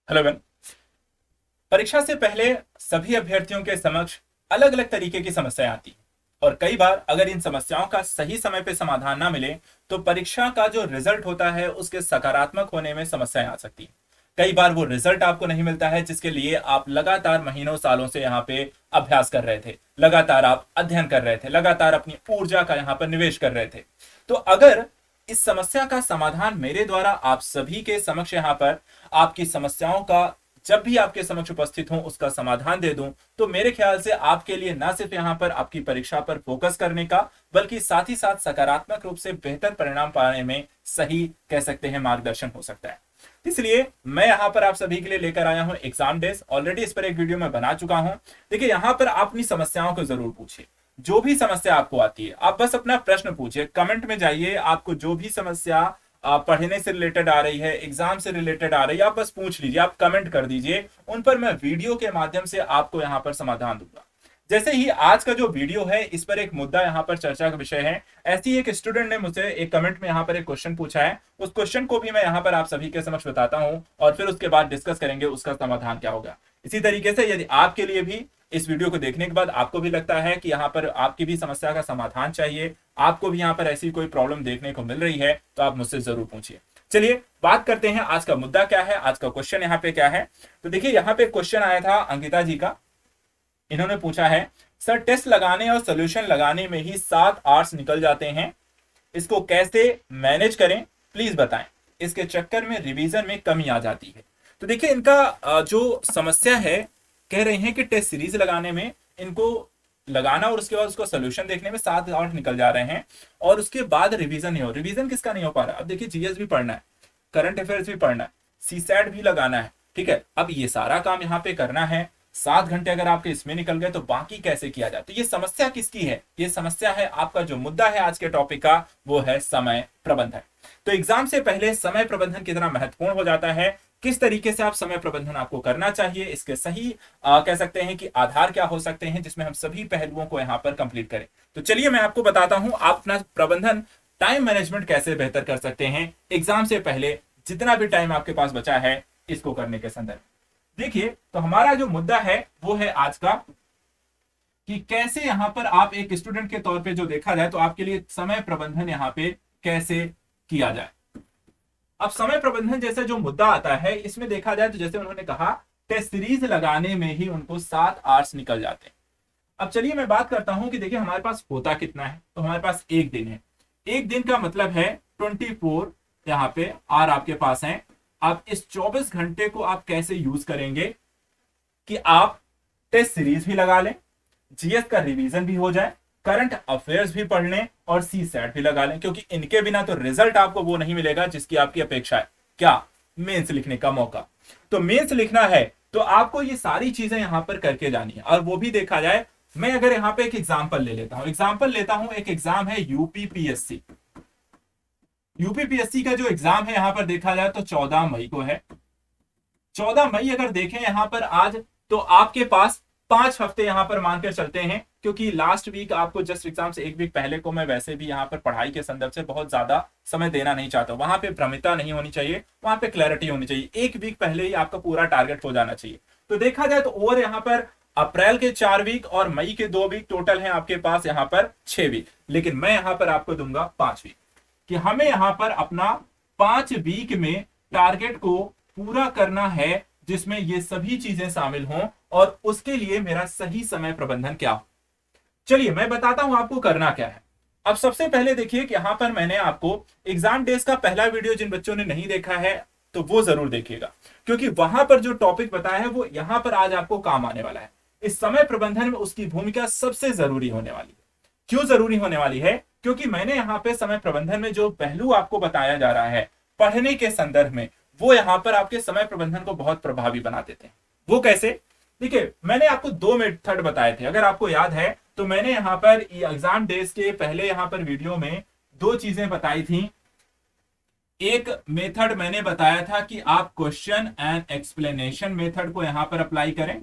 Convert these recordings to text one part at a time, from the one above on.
Hello everyone. परीक्षा से पहले सभी अभ्यर्थियों के समक्ष अलग अलग तरीके की समस्याएं आती हैं और कई बार अगर इन समस्याओं का सही समय पे समाधान ना मिले तो परीक्षा का जो रिजल्ट होता है उसके सकारात्मक होने में समस्याएं आ सकती हैं। कई बार वो रिजल्ट आपको नहीं मिलता है जिसके लिए आप लगातार महीनों सालों से यहाँ पे अभ्यास कर रहे थे, लगातार आप अध्ययन कर रहे थे, लगातार अपनी ऊर्जा का यहाँ पर निवेश कर रहे थे। तो अगर इस समस्या का समाधान मेरे द्वारा आप सभी के समक्ष यहाँ पर आपकी समस्याओं का जब भी आपके समक्ष उपस्थित हूं उसका समाधान दे दूं तो मेरे ख्याल से आपके लिए ना सिर्फ यहां पर आपकी परीक्षा पर फोकस करने का बल्कि साथ ही साथ सकारात्मक रूप से बेहतर परिणाम पाने में सही कह सकते हैं मार्गदर्शन हो सकता है। इसलिए मैं यहां पर आप सभी के लिए लेकर आया हूं एग्जाम डेज। ऑलरेडी इस पर एक वीडियो मैं बना चुका हूं। देखिए यहां पर आप अपनी समस्याओं को जरूर पूछिए। जो भी समस्या आपको आती है आप बस अपना प्रश्न पूछिए, कमेंट में जाइए। आपको जो भी समस्या पढ़ने से रिलेटेड आ रही है, एग्जाम से रिलेटेड आ रही है, आप बस पूछ लीजिए, आप कमेंट कर दीजिए। उन पर मैं वीडियो के माध्यम से आपको यहाँ पर समाधान दूंगा। जैसे ही आज का जो वीडियो है इस पर एक मुद्दा यहाँ पर चर्चा का विषय है। ऐसी एक स्टूडेंट ने मुझे एक कमेंट में यहाँ पर एक क्वेश्चन पूछा है। उस क्वेश्चन को भी मैं यहाँ पर आप सभी के समक्ष बताता हूँ और फिर उसके बाद डिस्कस करेंगे उसका समाधान क्या होगा। इसी तरीके से यदि आपके लिए भी इस वीडियो को देखने के बाद आपको भी लगता है कि यहाँ पर आपकी भी समस्या का समाधान चाहिए, आपको भी यहाँ पर ऐसी कोई प्रॉब्लम देखने को मिल रही है, तो आप मुझसे जरूर पूछिए। चलिए बात करते हैं आज का मुद्दा क्या है, आज का क्वेश्चन यहाँ पे क्या है। तो देखिए यहाँ पे क्वेश्चन आया था अंकिता जी का। इन्होंने पूछा है, सर टेस्ट लगाने और सोल्यूशन लगाने में ही 7 आवर्स निकल जाते हैं, इसको कैसे मैनेज करें प्लीज बताएं। इसके चक्कर में रिवीजन में कमी आ जाती है। तो देखिए इनका जो समस्या है, कह रहे हैं कि टेस्ट सीरीज लगाने में इनको लगाना और उसके बाद उसको सोल्यूशन देखने में 7 आवर्स निकल जा रहे हैं और उसके बाद रिवीजन नहीं हो। रिवीजन किसका नहीं हो पा रहा? अब देखिए जीएस भी पढ़ना है, करंट अफेयर्स भी पढ़ना है, सीसैट भी लगाना है, ठीक है। अब ये सारा काम यहाँ पे करना है, 7 घंटे अगर आपके इसमें निकल गए तो बाकी कैसे किया जाए? तो ये समस्या किसकी है? ये समस्या है, आपका जो मुद्दा है आज के टॉपिक का वो है समय प्रबंधन। तो एग्जाम से पहले समय प्रबंधन कितना महत्वपूर्ण हो जाता है, किस तरीके से आप समय प्रबंधन आपको करना चाहिए, इसके सही कह सकते हैं कि आधार क्या हो सकते हैं जिसमें हम सभी पहलुओं को यहाँ पर कंप्लीट करें। तो चलिए मैं आपको बताता हूं आप अपना प्रबंधन टाइम मैनेजमेंट कैसे बेहतर कर सकते हैं एग्जाम से पहले जितना भी टाइम आपके पास बचा है इसको करने के संदर्भ। देखिए तो हमारा जो मुद्दा है वो है आज का कि कैसे यहां पर आप एक स्टूडेंट के तौर पे जो देखा जाए तो आपके लिए समय प्रबंधन यहां पे कैसे किया जाए। अब समय प्रबंधन जैसे जो मुद्दा आता है इसमें देखा जाए तो जैसे उन्होंने कहा टेस्ट सीरीज लगाने में ही उनको 7 आवर्स निकल जाते हैं। अब चलिए मैं बात करता हूं कि देखिए हमारे पास होता कितना है। तो हमारे पास एक दिन है, एक दिन का मतलब है 24 यहाँ पे आर आपके पास है। आप इस 24 घंटे को आप कैसे यूज करेंगे कि आप टेस्ट सीरीज भी लगा लें, जीएस का रिवीजन भी हो जाए, करंट अफेयर्स भी पढ़ लें और सी सेट भी लगा लें, क्योंकि इनके बिना तो रिजल्ट आपको वो नहीं मिलेगा जिसकी आपकी अपेक्षा है। क्या? मेंस लिखने का मौका। तो मेंस लिखना है तो आपको ये सारी चीजें यहां पर करके जानी है। और वो भी देखा जाए, मैं अगर यहां पे एक एग्जांपल ले लेता हूं, एक एग्जाम है यूपीपीएससी। यूपीपीएससी का जो एग्जाम है यहां पर देखा जाए तो 14 मई को है। 14 मई अगर देखें यहां पर आज, तो आपके पास 5 हफ्ते यहां पर मानकर चलते हैं, क्योंकि लास्ट वीक आपको जस्ट एग्जाम से एक वीक पहले को मैं वैसे भी यहां पर पढ़ाई के संदर्भ से बहुत ज्यादा समय देना नहीं चाहता। वहां पे भ्रमिता नहीं होनी चाहिए, वहां पे क्लैरिटी होनी चाहिए। एक वीक पहले ही आपका पूरा टारगेट हो जाना चाहिए। तो देखा जाए तो ओवर यहां पर अप्रैल के 4 वीक और मई के 2 वीक टोटल है आपके पास यहां पर 6 वीक। लेकिन मैं यहां पर आपको दूंगा 5 वीक, कि हमें यहां पर अपना 5 वीक में टारगेट को पूरा करना है जिसमें ये सभी चीजें शामिल हों और उसके लिए मेरा सही समय प्रबंधन क्या हो। चलिए मैं बताता हूं आपको करना क्या है। अब सबसे पहले देखिए कि यहां पर मैंने आपको एग्जाम डेज का पहला वीडियो जिन बच्चों ने नहीं देखा है तो वो जरूर देखिएगा, क्योंकि वहां पर जो टॉपिक बताया है वो यहां पर आज आपको काम आने वाला है। इस समय प्रबंधन में उसकी भूमिका सबसे जरूरी होने वाली है। क्यों जरूरी होने वाली है? क्योंकि मैंने यहाँ पे समय प्रबंधन में जो पहलू आपको बताया जा रहा है पढ़ने के संदर्भ में, वो यहाँ पर आपके समय प्रबंधन को बहुत प्रभावी बना देते हैं। वो कैसे? देखिए मैंने आपको 2 मेथड बताए थे, अगर आपको याद है तो मैंने यहाँ पर एग्जाम डेज के पहले यहाँ पर वीडियो में 2 चीजें बताई थी। एक मेथड मैंने बताया था कि आप क्वेश्चन एंड एक्सप्लेनेशन मेथड को यहां पर अप्लाई करें,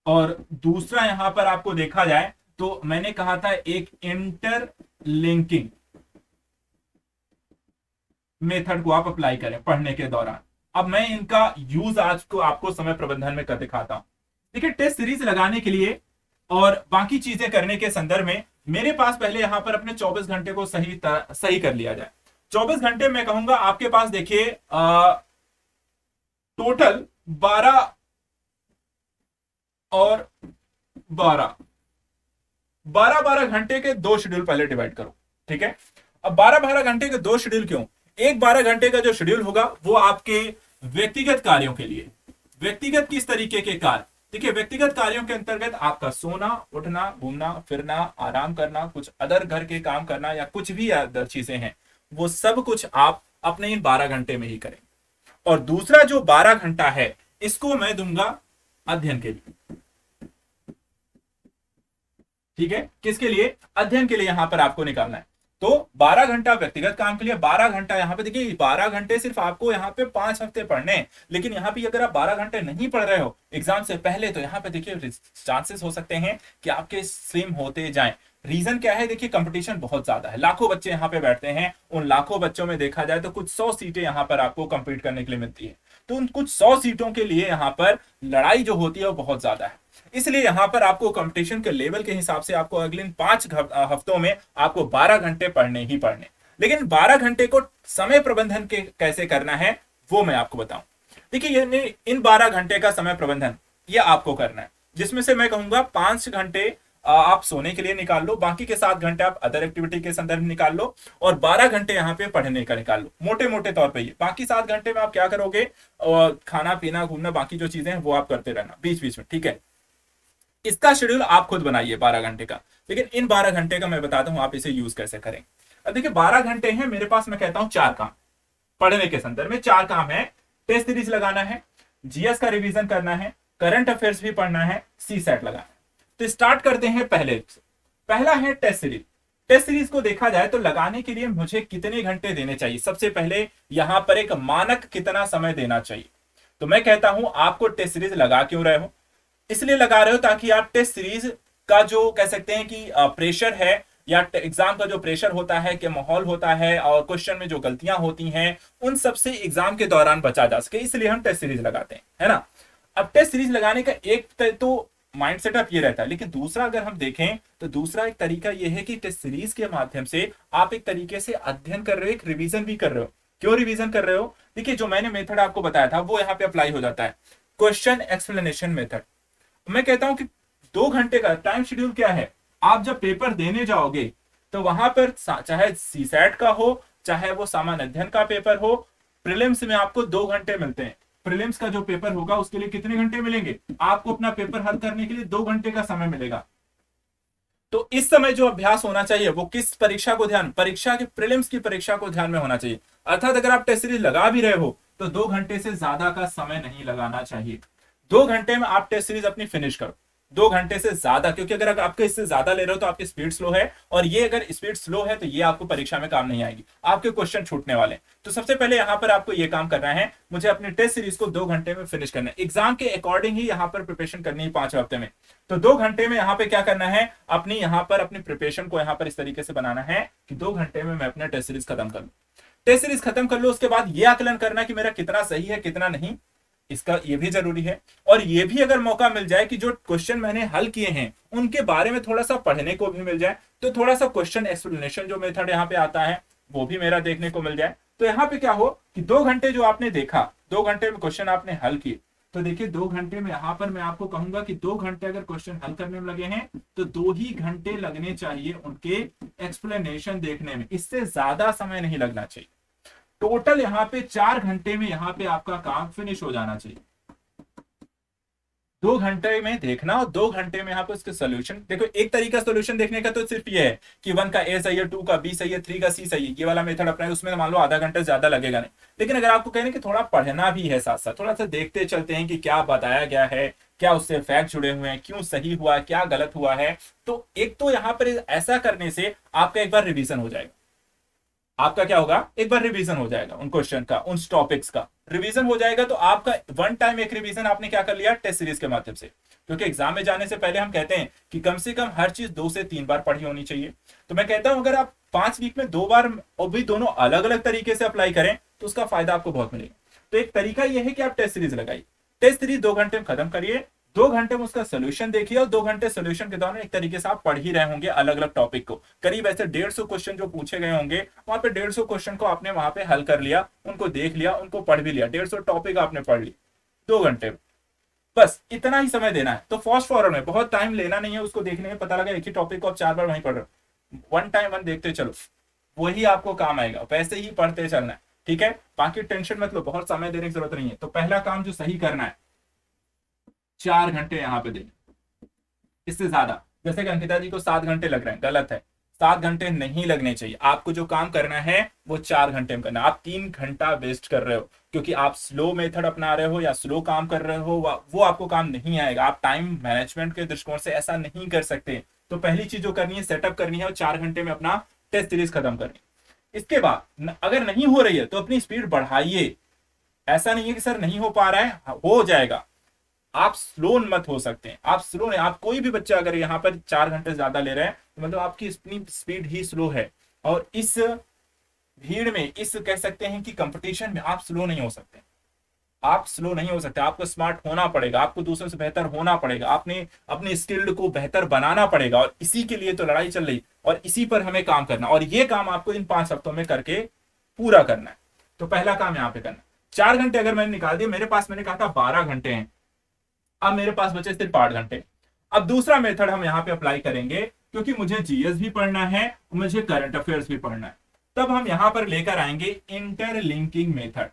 और दूसरा यहां पर आपको देखा जाए तो मैंने कहा था एक इंटरलिंकिंग मेथड को आप अप्लाई करें पढ़ने के दौरान। अब मैं इनका यूज आज को आपको समय प्रबंधन में कर दिखाता हूं। देखिए, टेस्ट सीरीज लगाने के लिए और बाकी चीजें करने के संदर्भ में मेरे पास पहले यहां पर अपने 24 घंटे को सही कर लिया जाए। 24 घंटे मैं कहूंगा आपके पास देखिए टोटल 12 और 12 12 घंटे के दो शेड्यूल पहले डिवाइड करो, ठीक है। अब 12 घंटे के दो शेड्यूल क्यों? एक 12 घंटे का जो शेड्यूल होगा वो आपके व्यक्तिगत कार्यों के लिए। व्यक्तिगत किस तरीके के कार्य? देखिए, व्यक्तिगत कार्यों के अंतर्गत आपका सोना, उठना, घूमना फिरना, आराम करना, कुछ अदर घर के काम करना या कुछ भी अदर चीजें हैं, वो सब कुछ आप अपने इन 12 घंटे में ही करें। और दूसरा जो 12 घंटा है इसको मैं दूंगा अध्ययन के लिए, ठीक है। किसके लिए? अध्ययन के लिए यहां पर आपको निकालना है। तो 12 घंटा व्यक्तिगत काम के लिए, 12 घंटा यहां पे देखिए 12 घंटे सिर्फ आपको यहां पे 5 हफ्ते पढ़ने हैं। लेकिन यहां पे अगर आप 12 घंटे नहीं पढ़ रहे हो एग्जाम से पहले, तो यहां पे देखिए चांसेस हो सकते हैं कि आपके स्लिम होते जाएं। रीजन क्या है? देखिए, कंपटीशन बहुत ज्यादा है, लाखों बच्चे यहाँ पे बैठते हैं। उन लाखों बच्चों में देखा जाए तो कुछ 100 सीटें यहाँ पर आपको कंपीट करने के लिए मिलती है। तो उन कुछ 100 सीटों के लिए यहाँ पर लड़ाई जो होती है वो बहुत ज्यादा है। इसलिए यहां पर आपको कंपटीशन के लेवल के हिसाब से आपको अगले 5 हफ्तों में आपको 12 घंटे पढ़ने ही पढ़ने। लेकिन 12 घंटे को समय प्रबंधन के कैसे करना है वो मैं आपको बताऊं। देखिए, इन 12 घंटे का समय प्रबंधन ये आपको करना है, जिसमें से मैं कहूंगा 5 घंटे आप सोने के लिए निकाल लो, बाकी के 7 घंटे आप अदर एक्टिविटी के संदर्भ में निकाल लो, और 12 घंटे यहाँ पे पढ़ने का निकाल लो। मोटे मोटे तौर पे ये बाकी 7 घंटे में आप क्या करोगे? और खाना पीना घूमना बाकी जो चीजें हैं वो आप करते रहना बीच बीच में, ठीक है। इसका शेड्यूल आप खुद बनाइए 12 घंटे का। लेकिन इन 12 घंटे का मैं बताता हूं आप इसे यूज कैसे करें। अब देखिए, 12 घंटे हैं मेरे पास, मैं कहता हूं 4 काम पढ़ने के संदर्भ में। 4 काम है, टेस्ट सीरीज लगाना है, जीएस का रिवीजन करना है, करंट अफेयर्स भी पढ़ना है, सी सेट लगाना है। तो स्टार्ट करते हैं पहले से। पहला है टेस्ट सीरीज। टेस्ट सीरीज को देखा जाए तो लगाने के लिए मुझे कितने घंटे देने चाहिए? सबसे पहले यहां पर एक मानक कितना समय देना चाहिए। तो मैं कहता हूं आपको टेस्ट सीरीज लगा क्यों रहे हो? इसलिए लगा रहे हो ताकि आप टेस्ट सीरीज का जो कह सकते हैं कि प्रेशर है या एग्जाम का जो प्रेशर होता है, कि माहौल होता है और क्वेश्चन में जो गलतियां होती हैं, उन सबसे एग्जाम के दौरान बचा जा सके, इसलिए हम टेस्ट सीरीज लगाते हैं, है ना। अब टेस्ट सीरीज लगाने का एक तो माइंड सेटअप ये रहता है, लेकिन दूसरा अगर हम देखें तो दूसरा एक तरीका ये है कि टेस्ट सीरीज के माध्यम से आप एक तरीके से अध्ययन कर रहे हो, एक रिवीजन भी कर रहे हो। क्यों रिवीजन कर रहे हो? देखिए, जो मैंने मेथड आपको बताया था वो यहाँ पे अप्लाई हो जाता है, क्वेश्चन एक्सप्लेनेशन मेथड। मैं कहता हूं कि 2 घंटे का टाइम शेड्यूल क्या है? आप जब पेपर देने जाओगे तो वहां पर चाहे सीसैट का हो, चाहे वो सामान्य अध्ययन का पेपर हो, प्रीलिम्स में आपको 2 घंटे मिलते हैं। प्रीलिम्स का जो पेपर होगा उसके लिए कितने घंटे मिलेंगे? आपको अपना पेपर हल करने के लिए 2 घंटे का समय मिलेगा। तो इस समय जो अभ्यास होना चाहिए वो किस परीक्षा को परीक्षा के प्रीलिम्स की परीक्षा को ध्यान में होना चाहिए। अर्थात अगर आप टेस्ट सीरीज लगा भी रहे हो तो 2 घंटे से ज्यादा का समय नहीं लगाना चाहिए। 2 घंटे में आप टेस्ट सीरीज अपनी फिनिश करो, 2 घंटे से ज्यादा, क्योंकि अगर आपके इससे ज्यादा ले रहे हो तो आपकी स्पीड स्लो है, और ये अगर स्पीड स्लो है तो ये आपको परीक्षा में काम नहीं आएगी, आपके क्वेश्चन छूटने वाले। तो सबसे पहले यहां पर आपको ये काम करना है, मुझे अपनी टेस्ट सीरीज को 2 घंटे में फिनिश करना है। एग्जाम के अकॉर्डिंग ही यहाँ पर प्रिपरेशन करनी है 5 हफ्ते में। तो 2 घंटे में यहाँ पे क्या करना है? अपनी यहाँ पर अपनी प्रिपरेशन को यहाँ पर इस तरीके से बनाना है कि 2 घंटे में मैं अपना टेस्ट सीरीज खत्म कर लूं। टेस्ट सीरीज खत्म कर लो, उसके बाद ये आकलन करना कि मेरा कितना सही है कितना नहीं, इसका ये भी जरूरी है। और ये भी अगर मौका मिल जाए कि जो क्वेश्चन मैंने हल किए हैं उनके बारे में थोड़ा सा पढ़ने को भी मिल जाए, तो थोड़ा सा क्वेश्चन एक्सप्लेनेशन जो मेथड यहाँ पे आता है वो भी मेरा देखने को मिल जाए। तो यहाँ पे क्या हो कि 2 घंटे जो आपने देखा, 2 घंटे में क्वेश्चन आपने हल किए, तो देखिए 2 घंटे में यहाँ पर मैं आपको कहूंगा कि 2 घंटे अगर क्वेश्चन हल करने में लगे हैं तो 2 ही घंटे लगने चाहिए उनके एक्सप्लेनेशन देखने में, इससे ज्यादा समय नहीं लगना चाहिए। टोटल यहाँ पे 4 घंटे में यहाँ पे आपका काम फिनिश हो जाना चाहिए। 2 घंटे में देखना और 2 घंटे में यहाँ पे उसके सोल्यूशन देखो। एक तरीका सोल्यूशन देखने का तो सिर्फ ये है कि 1 का ए सही है, 2 का बी सही है, 3 का सी सही है, ये वाला मेथड अपना है, उसमें मान लो आधा घंटा ज्यादा लगेगा नहीं। लेकिन अगर आपको कहने कि थोड़ा पढ़ना भी है, साथ साथ थोड़ा सा देखते चलते हैं कि क्या बताया गया है, क्या उससे फैक्ट जुड़े हुए हैं, क्यों सही हुआ, क्या गलत हुआ है, तो एक तो यहाँ पर ऐसा करने से आपका एक बार रिविजन हो जाएगा। आपका क्या होगा? एक बार रिवीजन हो जाएगा उन क्वेश्चन का, उन टॉपिक्स का रिवीजन हो जाएगा। तो आपका वन टाइम एक रिवीजन आपने क्या कर लिया? टेस्ट सीरीज के माध्यम से। क्योंकि एग्जाम में जाने से पहले हम कहते हैं कि कम से कम हर चीज 2 से 3 बार पढ़ी होनी चाहिए। तो मैं कहता हूं अगर आप 5 वीक में 2 बार और भी दोनों अलग अलग तरीके से अप्लाई करें तो उसका फायदा आपको बहुत मिलेगा। तो एक तरीका यह है कि आप टेस्ट सीरीज लगाइए, टेस्ट सीरीज 2 घंटे में खत्म करिए, 2 घंटे में उसका सोल्यूशन देखिए, और 2 घंटे सोल्यूशन के दौरान एक तरीके से आप पढ़ ही रहे होंगे अलग अलग टॉपिक को। करीब ऐसे 150 क्वेश्चन जो पूछे गए होंगे, वहां पे 150 क्वेश्चन को आपने वहां पे हल कर लिया, उनको देख लिया, उनको पढ़ भी लिया, 150 टॉपिक आपने पढ़ ली 2 घंटे में। बस इतना ही समय देना है। तो फास्ट फॉरवर्ड में बहुत टाइम लेना नहीं है उसको देखने में, पता लगा एक ही टॉपिक को आप 4 बार वहीं पढ़ रहे हो, वन टाइम वन देखते चलो, वही आपको काम आएगा, वैसे ही पढ़ते चलना है। ठीक है, बाकी टेंशन मत लो, बहुत समय देने की जरूरत नहीं है। तो पहला काम जो सही करना है, 4 घंटे यहां पे देने, इससे ज्यादा, जैसे कि अंकिता जी को 7 घंटे लग रहे हैं, गलत है, 7 घंटे नहीं लगने चाहिए। आपको जो काम करना है वो 4 घंटे में करना। आप 3 घंटा वेस्ट कर रहे हो क्योंकि आप स्लो मेथड अपना रहे हो या स्लो काम कर रहे हो, वो आपको काम नहीं आएगा। आप टाइम मैनेजमेंट के दृष्टिकोण से ऐसा नहीं कर सकते। तो पहली चीज जो करनी है, सेटअप करनी है और 4 घंटे में अपना टेस्ट सीरीज खत्म करनी। इसके बाद अगर नहीं हो रही है तो अपनी स्पीड बढ़ाइए। ऐसा नहीं है कि सर नहीं हो पा रहा है, हो जाएगा। आप स्लो मत हो सकते हैं, आप स्लो नहीं, आप कोई भी बच्चा अगर यहाँ पर 4 घंटे ज्यादा ले रहे हैं तो मतलब आपकी स्पीड ही स्लो है। और इस भीड़ में, इस कह सकते हैं कि कंपटीशन में आप स्लो नहीं हो सकते, आप स्लो नहीं हो सकते। आपको स्मार्ट होना पड़ेगा, आपको दूसरों से बेहतर होना पड़ेगा, आपने अपनी स्किल्ड को बेहतर बनाना पड़ेगा। और इसी के लिए तो लड़ाई चल रही, और इसी पर हमें काम करना, और ये काम आपको इन 5 हफ्तों में करके पूरा करना है। तो पहला काम यहाँ पे करना, 4 घंटे अगर मैंने निकाल दिया, मेरे पास मैंने कहा था 12 घंटे हैं, अब मेरे पास बचे सिर्फ 8 घंटे। अब दूसरा मेथड हम यहाँ पे अप्लाई करेंगे, क्योंकि मुझे जीएस भी पढ़ना है और मुझे करंट अफेयर्स भी पढ़ना है। तब हम यहां पर लेकर आएंगे इंटरलिंकिंग मेथड।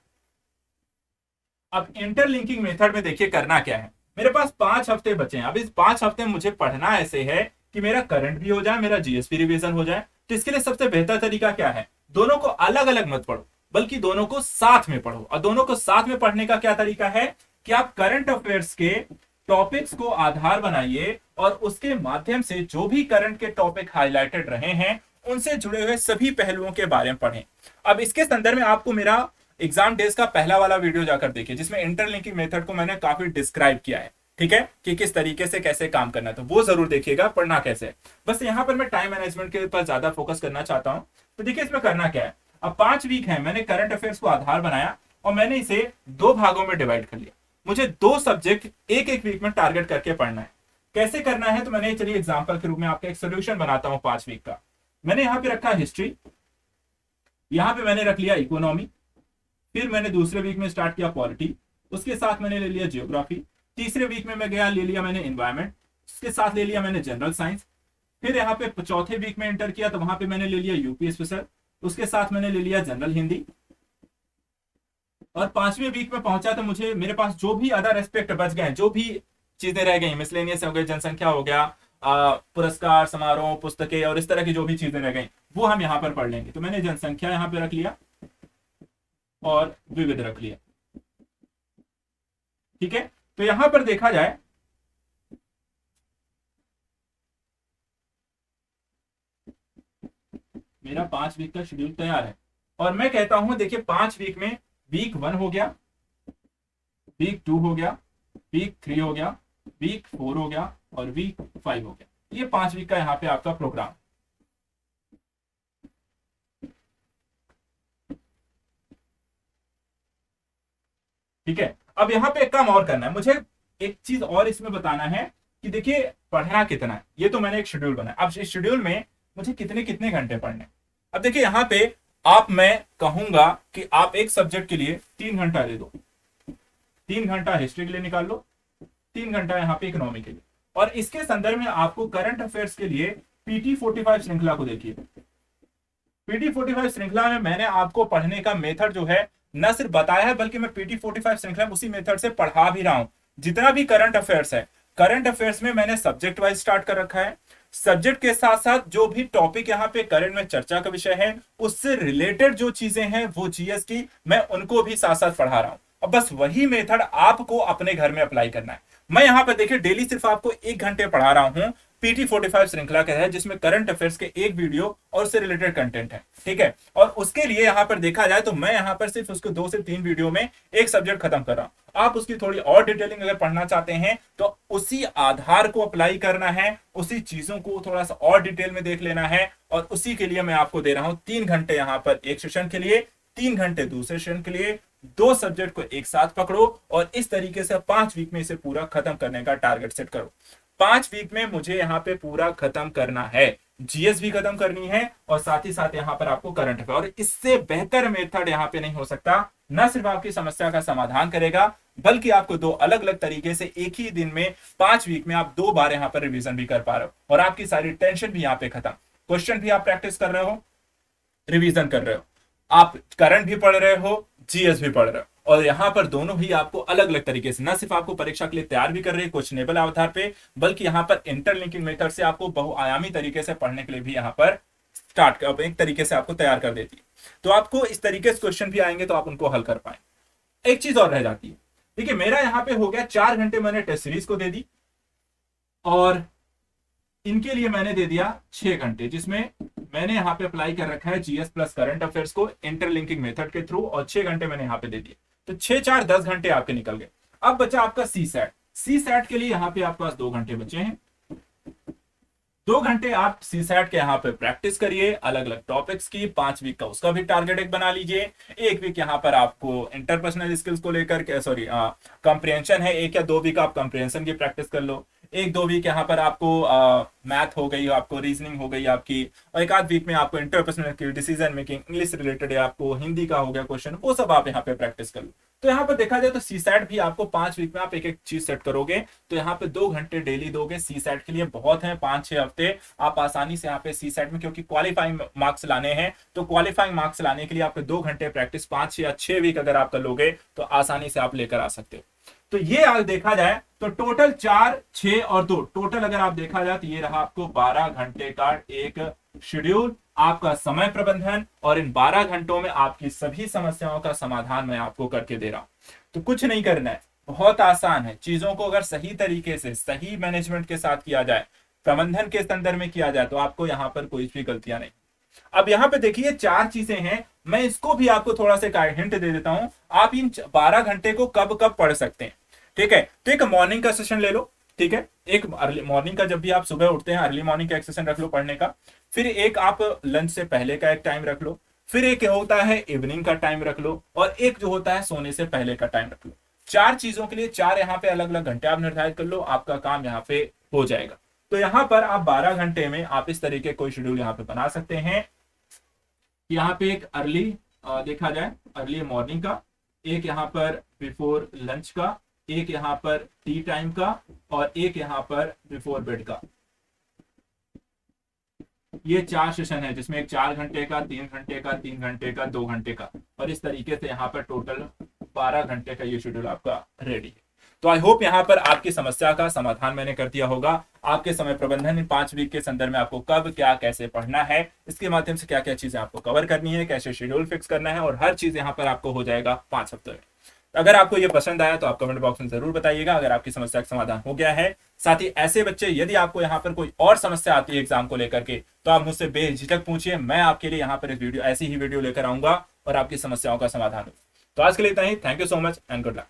अब इंटरलिंकिंग मेथड में देखिए करना क्या है, मेरे पास 5 हफ्ते बचे हैं। अब इस 5 हफ्ते में मुझे पढ़ना ऐसे है कि मेरा करंट भी हो जाए, मेरा जीएस भी रिवीजन हो जाए। तो इसके लिए सबसे बेहतर तरीका क्या है, दोनों को अलग अलग मत पढ़ो, बल्कि दोनों को साथ में पढ़ो। और दोनों को साथ में पढ़ने का क्या तरीका है कि आप करंट अफेयर्स के टॉपिक्स को आधार बनाइए और उसके माध्यम से जो भी करंट के टॉपिक हाईलाइटेड रहे हैं उनसे जुड़े हुए सभी पहलुओं के बारे में पढ़ें। अब इसके संदर्भ में आपको मेरा एग्जाम डेज का पहला वाला वीडियो जाकर देखिए, जिसमें इंटरलिंकिंग मेथड को मैंने काफी डिस्क्राइब किया है। ठीक है, कि किस तरीके से कैसे काम करना है, तो वो जरूर देखिएगा, पढ़ना कैसे है। बस यहां पर मैं टाइम मैनेजमेंट के ऊपर ज्यादा फोकस करना चाहता हूं। तो देखिए इसमें करना क्या है, अब 5 वीक है, मैंने करंट अफेयर्स को आधार बनाया और मैंने इसे 2 भागों में डिवाइड कर लिया। मुझे 2 सब्जेक्ट एक एक वीक में टारगेट करके पढ़ना है। कैसे करना है, तो मैंने चलिए एग्जांपल के रूप में आपका एक सोल्यूशन बनाता हूं 5 वीक का। मैंने यहां पे रखा हिस्ट्री, यहां पे मैंने रख लिया इकोनॉमी, फिर मैंने दूसरे वीक में स्टार्ट किया पॉलिटी, उसके साथ मैंने ले लिया जियोग्राफी, तीसरे वीक में मैं गया ले लिया मैंने एनवायरमेंट, उसके साथ ले लिया मैंने जनरल साइंस, फिर यहाँ पे चौथे वीक में एंटर किया तो वहां पे मैंने ले लिया यूपी स्पेशल, उसके साथ मैंने ले लिया जनरल हिंदी, और 5वें वीक में पहुंचा तो मुझे मेरे पास जो भी अदर एस्पेक्ट बच गए, जो भी चीजें रह गई, मिसलेनियस हो गए, जनसंख्या हो गया, पुरस्कार समारोह पुस्तकें और इस तरह की जो भी चीजें रह गई वो हम यहाँ पर पढ़ लेंगे। तो मैंने जनसंख्या यहाँ पे रख लिया और विविध रख लिया। ठीक है, तो यहां पर देखा जाए मेरा 5 वीक का शेड्यूल तैयार है और मैं कहता हूं देखिए 5 वीक में वीक 1 हो गया, वीक 2 हो गया, वीक 3 हो गया, वीक 4 हो गया और वीक 5 हो गया। ये 5 वीक का यहाँ पे आपका प्रोग्राम। ठीक है, अब यहाँ पे एक काम और करना है, मुझे एक चीज और इसमें बताना है कि देखिए पढ़ना कितना है। ये तो मैंने एक शेड्यूल बनाया, अब इस शेड्यूल में मुझे कितने कितने घंटे पढ़ने। अब देखिए यहाँ पे आप, मैं कहूंगा कि आप एक सब्जेक्ट के लिए 3 घंटा दे दो, 3 घंटा हिस्ट्री के लिए निकाल लो, 3 घंटा यहाँ पे इकोनॉमी के लिए। और इसके संदर्भ में आपको करंट अफेयर्स के लिए पीटी 45 श्रृंखला को देखिए। पीटी 45 श्रृंखला में मैंने आपको पढ़ने का मेथड जो है न सिर्फ बताया है, बल्कि मैं पीटी 45 श्रृंखला में उसी मेथड से पढ़ा भी रहा हूं। जितना भी करंट अफेयर्स है, करंट अफेयर्स में मैंने सब्जेक्ट वाइज स्टार्ट कर रखा है। सब्जेक्ट के साथ साथ जो भी टॉपिक यहाँ पे करंट में चर्चा का विषय है, उससे रिलेटेड जो चीजें हैं वो जीएस की, मैं उनको भी साथ साथ पढ़ा रहा हूं। अब बस वही मेथड आपको अपने घर में अप्लाई करना है। मैं यहाँ पे देखिए डेली सिर्फ आपको 1 घंटे पढ़ा रहा हूं, पीटी 45 श्रृंखला का है, जिसमें करंट अफेयर्स के एक वीडियो और उससे रिलेटेड कंटेंट है। ठीक है, और उसके लिए यहाँ पर देखा जाए तो मैं यहाँ पर सिर्फ उसको 2 से 3 वीडियो में एक सब्जेक्ट खत्म कर रहा हूं। आप उसकी थोड़ी और डिटेलिंग अगर पढ़ना चाहते हैं तो उसी आधार को अप्लाई करना है, उसी चीजों को थोड़ा सा और डिटेल में देख लेना है। और उसी के लिए मैं आपको दे रहा हूं 3 घंटे यहाँ पर एक सेशन के लिए, 3 घंटे दूसरे सेशन के लिए, दो सब्जेक्ट को एक साथ पकड़ो और इस तरीके से 5 वीक में इसे पूरा खत्म करने का टारगेट सेट करो। 5 वीक में मुझे यहाँ पे पूरा खत्म करना है, जीएस भी खत्म करनी है और साथ ही साथ यहाँ पर आपको करंट अफेयर। और इससे बेहतर मेथड यहाँ पे नहीं हो सकता। न सिर्फ आपकी समस्या का समाधान करेगा बल्कि आपको दो अलग अलग तरीके से एक ही दिन में 5 वीक में आप 2 बार यहाँ पर रिवीजन भी कर पा रहे हो और आपकी सारी टेंशन भी यहाँ पे खत्म। क्वेश्चन भी आप प्रैक्टिस कर रहे हो, रिवीजन कर रहे हो, आप करंट भी पढ़ रहे हो, जीएस भी पढ़ रहे हो और यहाँ पर दोनों ही आपको अलग अलग तरीके से न सिर्फ आपको परीक्षा के लिए तैयार भी कर रहे हैं क्वेश्चनेबल आधार पे, बल्कि यहाँ पर इंटरलिंकिंग मेथड से आपको बहुआयामी तरीके से पढ़ने के लिए भी यहाँ पर स्टार्ट एक तरीके से आपको तैयार कर देती है। तो आपको इस तरीके से क्वेश्चन भी आएंगे तो आप उनको हल कर पाए। एक चीज और रह जाती है, देखिए मेरा यहाँ पे हो गया 4 घंटे मैंने टेस्ट सीरीज को दे दी और इनके लिए मैंने दे दिया 6 घंटे, जिसमें मैंने यहाँ पे अप्लाई कर रखा है जीएस प्लस करंट अफेयर्स को इंटरलिंकिंग मेथड के थ्रू और 6 घंटे मैंने यहाँ पे दे दिए। तो 6 4 10 घंटे आपके निकल गए। अब बचा आपका सी सैट। सी सैट के लिए यहाँ पे आपके पास 2 घंटे बचे हैं। 2 घंटे आप सी सैट के यहाँ पे प्रैक्टिस करिए अलग अलग टॉपिक्स की। 5 वीक का उसका भी टारगेट एक बना लीजिए। 1 वीक यहाँ पर आपको इंटरपर्सनल स्किल्स को लेकर के कंप्रिहेंशन है, 1 या 2 वीक आप कंप्रिहेंशन की प्रैक्टिस कर लो। 1 2 वीक यहाँ पर आपको मैथ हो गई, आपको रीजनिंग हो गई आपकी, और 1 आध वीक में आपको interpersonal skill, decision making, English related है, आपको हिंदी का हो गया क्वेश्चन, वो सब आप यहाँ पे प्रैक्टिस कर लो। तो यहाँ पर देखा जाए तो सी सैट भी आपको 5 वीक में आप एक एक चीज सेट करोगे तो यहाँ पे 2 घंटे डेली दोगे सी सैट के लिए बहुत है। 5 6 हफ्ते आप आसानी से यहाँ पे सी सैट में, क्योंकि क्वालिफाइंग मार्क्स लाने हैं तो क्वालिफाइंग मार्क्स लाने के लिए आपके 2 घंटे प्रैक्टिस 5 या 6 वीक अगर आप कर लोगे तो आसानी से आप लेकर आ सकते हो। तो ये अगर देखा जाए तो टोटल 4 6 और 2 टोटल अगर आप देखा जाए तो ये रहा आपको 12 घंटे का एक शेड्यूल, आपका समय प्रबंधन, और इन 12 घंटों में आपकी सभी समस्याओं का समाधान मैं आपको करके दे रहा हूं। तो कुछ नहीं करना है, बहुत आसान है। चीजों को अगर सही तरीके से सही मैनेजमेंट के साथ किया जाए, प्रबंधन के संदर्भ में किया जाए तो आपको यहाँ पर कोई भी गलतियां नहीं। अब यहाँ पे देखिए 4 चीजें हैं, मैं इसको भी आपको थोड़ा सा हिंट दे देता हूं। आप इन 12 घंटे को कब कब पढ़ सकते हैं, ठीक है। तो एक मॉर्निंग का सेशन ले लो, ठीक है। एक अर्ली मॉर्निंग का, जब भी आप सुबह उठते हैं अर्ली मॉर्निंग का एक सेशन रख लो पढ़ने का। फिर एक आप लंच से पहले का एक टाइम रख लो। फिर एक होता है इवनिंग का टाइम रख लो, और एक जो होता है सोने से पहले का टाइम रख लो। 4 चीजों के लिए 4 यहाँ पे अलग अलग घंटे आप निर्धारित कर लो, आपका काम यहाँ पे हो जाएगा। तो यहाँ पर आप 12 घंटे में आप इस तरीके कोई शेड्यूल यहाँ पे बना सकते हैं। यहाँ पे एक अर्ली देखा जाए अर्ली मॉर्निंग का, एक यहाँ पर बिफोर लंच का, एक यहाँ पर टी टाइम का, और एक यहाँ पर बिफोर बेड का। ये 4 सेशन है जिसमें एक 4 घंटे का, 3 घंटे का, 3 घंटे का, 2 घंटे का, और इस तरीके से यहाँ पर टोटल 12 घंटे का ये शेड्यूल आपका रेडी है। तो आई होप यहाँ पर आपकी समस्या का समाधान मैंने कर दिया होगा। आपके समय प्रबंधन इन 5 वीक के संदर्भ में आपको कब क्या कैसे पढ़ना है, इसके माध्यम से क्या क्या चीजें आपको कवर करनी है, कैसे शेड्यूल फिक्स करना है, और हर चीज यहाँ पर आपको हो जाएगा 5 हफ्ते में। अगर आपको ये पसंद आया तो आप कमेंट बॉक्स में जरूर बताइएगा अगर आपकी समस्या का समाधान हो गया है। साथ ही ऐसे बच्चे, यदि आपको यहाँ पर कोई और समस्या आती है एग्जाम को लेकर के, तो आप मुझसे बेझिझक पूछिए। मैं आपके लिए यहाँ पर इस वीडियो ऐसी ही वीडियो लेकर आऊंगा और आपकी समस्याओं का समाधान हो। तो आज के लिए इतना ही। Thank you so much and good luck.